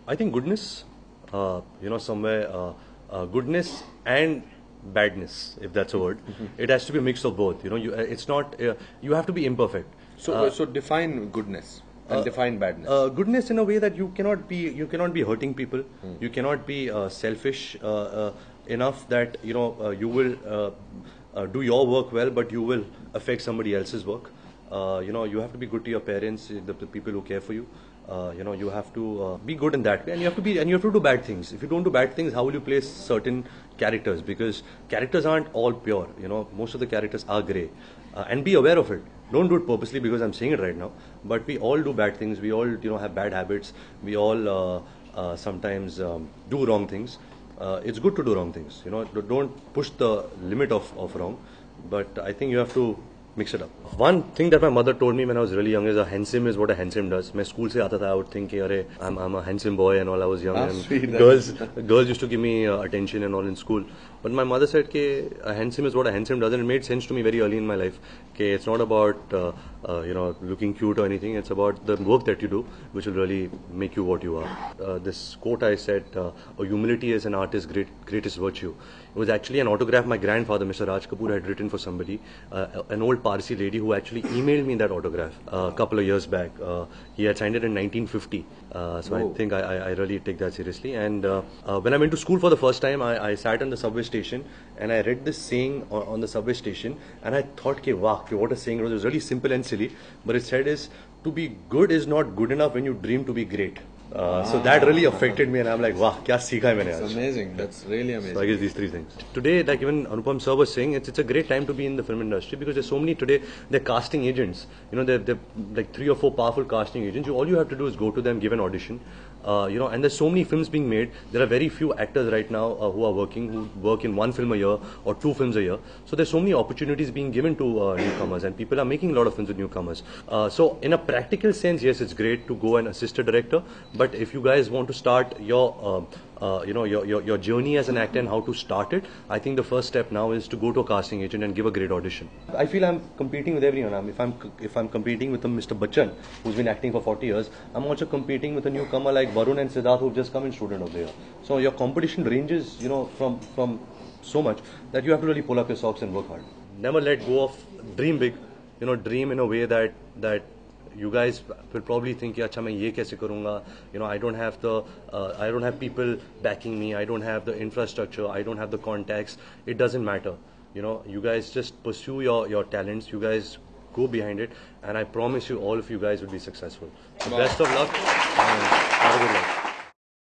I think goodness, somewhere goodness and badness, if that's a word. It has to be a mix of both. It's not. You have to be imperfect. So define goodness and define badness. Goodness in a way that you cannot be hurting people. You cannot be selfish enough that you will do your work well, but you will affect somebody else's work. You have to be good to your parents, the people who care for you. You have to be good in that way, and you have to do bad things. If you don't do bad things, how will you play certain characters? Because characters aren't all pure. Most of the characters are grey, and be aware of it. Don't do it purposely because I'm saying it right now. But we all do bad things. We all have bad habits. We all sometimes do wrong things. It's good to do wrong things. Don't push the limit of wrong. But I think you have to mix it up. One thing that my mother told me when I was really young is a handsome is what a handsome does. When school se aata tha, I would think, I'm a handsome boy and all. I was young, and sweet, girls used to give me attention and all in school. But my mother said a handsome is what a handsome does, and it made sense to me very early in my life. It's not about looking cute or anything. It's about the work that you do, which will really make you what you are. This quote I said, humility is an artist's greatest virtue. It was actually an autograph my grandfather, Mr. Raj Kapoor, had written for somebody, an old Parsi lady who actually emailed me that autograph a couple of years back. He had signed it in 1950. So Whoa. I think I really take that seriously. And when I went to school for the first time, I sat on the subway station and I read this saying on the subway station, and I thought, wow, what a saying. It was really simple and silly, but it said is, to be good is not good enough when you dream to be great. So that really affected me, and I'm like, wow, kya seekha hai maine aaj. That's amazing. That's really amazing. So I guess these three things. Today, like even Anupam sir was saying, it's a great time to be in the film industry because there's so many today. They're casting agents. They're like 3 or 4 powerful casting agents. All you have to do is go to them, give an audition. And there's so many films being made. There are very few actors right now who work in 1 film a year or 2 films a year. So there's so many opportunities being given to newcomers, and people are making a lot of films with newcomers. So in a practical sense, yes, it's great to go and assist a director. But if you guys want to start your journey as an actor and how to start it, I think the first step now is to go to a casting agent and give a great audition. I feel I'm competing with everyone. If I'm competing with a Mr. Bachchan who's been acting for 40 years, I'm also competing with a newcomer like Varun and Siddharth who've just come in Student of the Year. So your competition ranges, from so much that you have to really pull up your socks and work hard. Never let go of dream big. Dream in a way that you guys will probably think, acha main ye kaise karunga? I don't have people backing me. I don't have the infrastructure. I don't have the contacts. It doesn't matter. You guys just pursue your talents. You guys go behind it, and I promise you, all of you guys will be successful. So best of luck and have a good life.